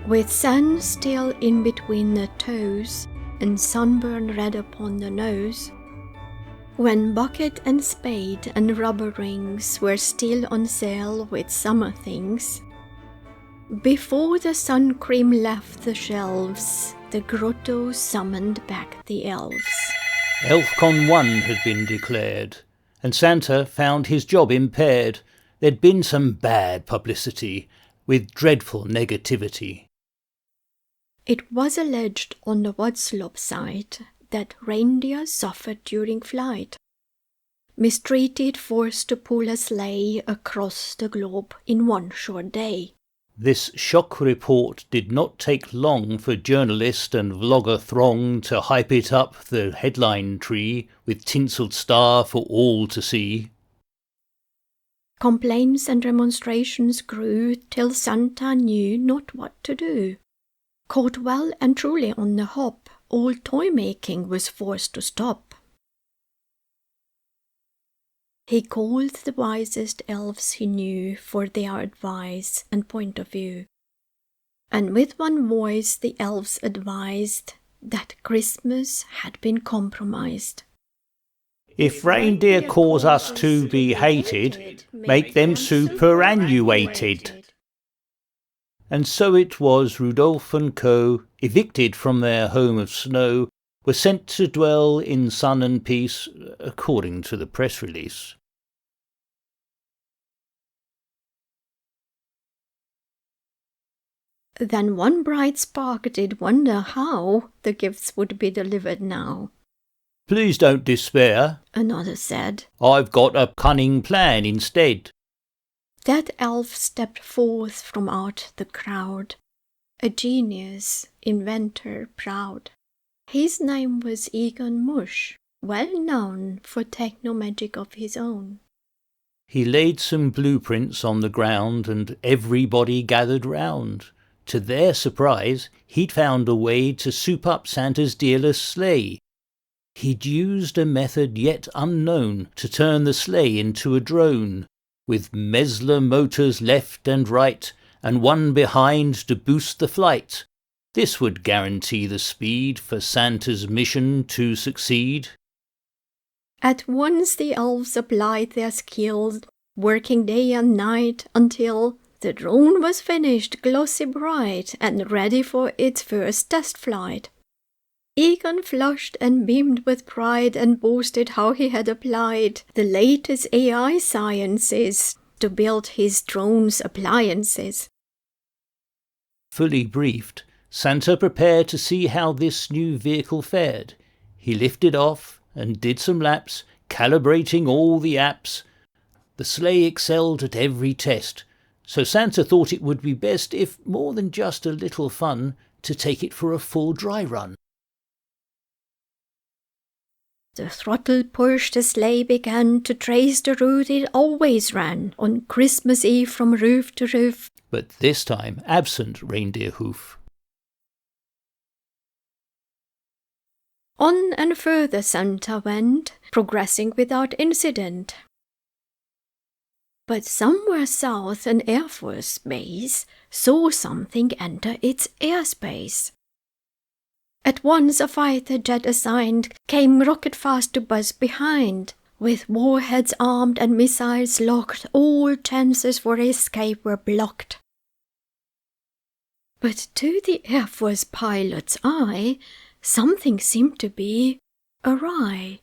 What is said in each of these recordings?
with sand still in between the toes and sunburn red upon the nose, when bucket and spade and rubber rings were still on sale with summer things, before the sun cream left the shelves, the grotto summoned back the elves. ElfCon 1 had been declared, and Santa found his job impaired. There'd been some bad publicity, with dreadful negativity. It was alleged on the Wadslop side that reindeer suffered during flight, mistreated, forced to pull a sleigh across the globe in one short day. This shock report did not take long for journalist and vlogger throng to hype it up the headline tree with tinselled star for all to see. Complaints and remonstrations grew till Santa knew not what to do. Caught well and truly on the hop, all toy-making was forced to stop. He called the wisest elves he knew for their advice and point of view, and with one voice the elves advised that Christmas had been compromised. If reindeer cause us to be hated, make them superannuated. And so it was Rudolph and co., evicted from their home of snow, were sent to dwell in sun and peace, according to the press release. Then one bright spark did wonder how the gifts would be delivered now. Please don't despair, another said. I've got a cunning plan instead. That elf stepped forth from out the crowd, a genius, inventor proud. His name was Egon Mush, well known for techno-magic of his own. He laid some blueprints on the ground and everybody gathered round. To their surprise, he'd found a way to soup up Santa's dearless sleigh. He'd used a method yet unknown to turn the sleigh into a drone, with Mesler motors left and right, and one behind to boost the flight. This would guarantee the speed for Santa's mission to succeed. At once the elves applied their skills, working day and night until the drone was finished, glossy bright, and ready for its first test flight. Egon flushed and beamed with pride and boasted how he had applied the latest AI sciences to build his drone's appliances. Fully briefed, Santa prepared to see how this new vehicle fared. He lifted off and did some laps, calibrating all the apps. The sleigh excelled at every test, so Santa thought it would be best, if more than just a little fun, to take it for a full dry run. The throttle pushed, the sleigh began to trace the route it always ran on Christmas Eve from roof to roof, but this time absent reindeer hoof. On and further Santa went, progressing without incident. But somewhere south an Air Force base saw something enter its airspace. At once a fighter jet assigned came rocket fast to buzz behind. With warheads armed and missiles locked, all chances for escape were blocked. But to the Air Force pilot's eye, something seemed to be awry.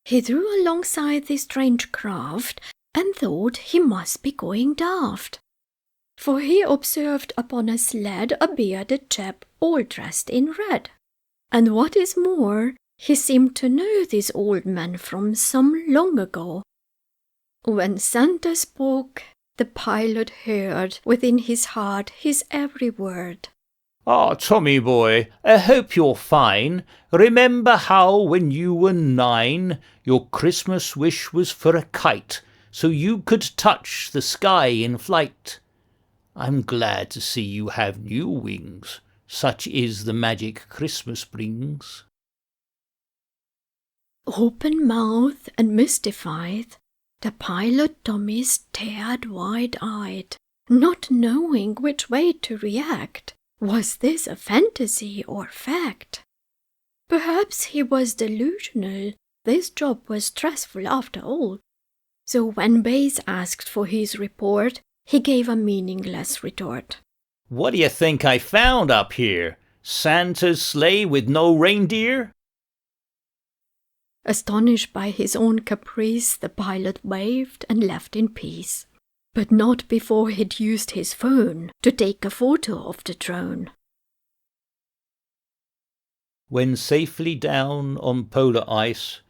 He drew alongside the strange craft and thought he must be going daft. For he observed upon a sled a bearded chap all dressed in red. And what is more, he seemed to know this old man from some long ago. When Santa spoke, the pilot heard within his heart his every word. Ah, Tommy boy, I hope you're fine. Remember how, when you were 9, your Christmas wish was for a kite, so you could touch the sky in flight? I'm glad to see you have new wings. Such is the magic Christmas brings. Open-mouthed and mystified, the pilot Tommy stared wide-eyed not knowing which way to react. Was this a fantasy or fact? Perhaps he was delusional. This job was stressful after all. So when Bayes asked for his report, he gave a meaningless retort. What do you think I found up here? Santa's sleigh with no reindeer? Astonished by his own caprice, the pilot waved and left in peace. But not before he'd used his phone to take a photo of the drone. When safely down on polar ice,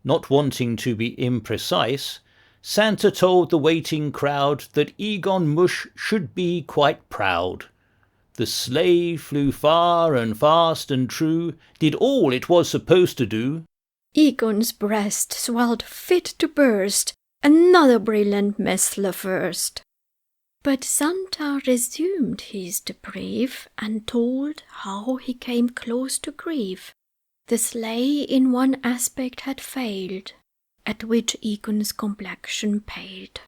not wanting to be imprecise, Santa told the waiting crowd that Egon Mush should be quite proud. The sleigh flew far and fast and true, did all it was supposed to do. Egon's breast swelled fit to burst, another brilliant miss the first. But Santa resumed his debrief and told how he came close to grief. The sleigh in one aspect had failed, at which Egon's complexion paled.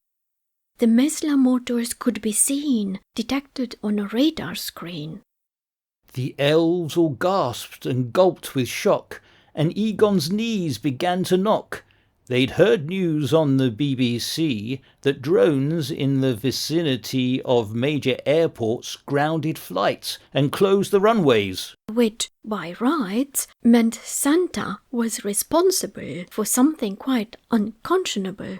The Mesla motors could be seen, detected on a radar screen. The elves all gasped and gulped with shock, and Egon's knees began to knock. They'd heard news on the BBC that drones in the vicinity of major airports grounded flights and closed the runways. Which, by rights, meant Santa was responsible for something quite unconscionable.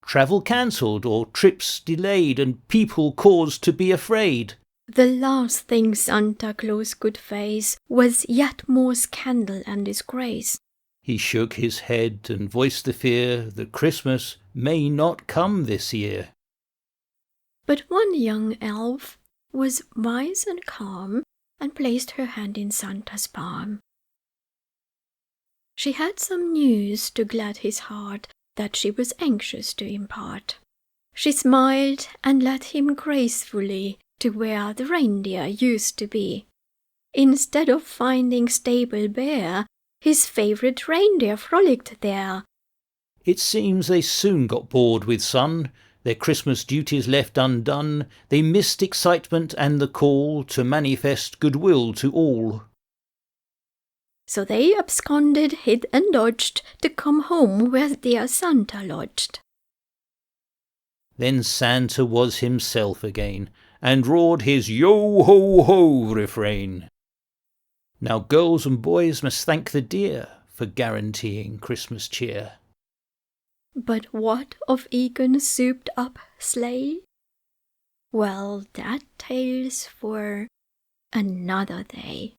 Travel cancelled or trips delayed and people caused to be afraid. The last thing Santa Claus could face was yet more scandal and disgrace. He shook his head and voiced the fear that Christmas may not come this year. But one young elf was wise and calm and placed her hand in Santa's palm. She had some news to glad his heart that she was anxious to impart. She smiled and led him gracefully to where the reindeer used to be. Instead of finding stable bare, his favourite reindeer frolicked there. It seems they soon got bored with sun, their Christmas duties left undone, they missed excitement and the call to manifest goodwill to all. So they absconded, hid and dodged to come home where dear Santa lodged. Then Santa was himself again, and roared his yo-ho-ho refrain. Now girls and boys must thank the dear for guaranteeing Christmas cheer. But what of Egon's souped-up sleigh? Well, that tale's for another day.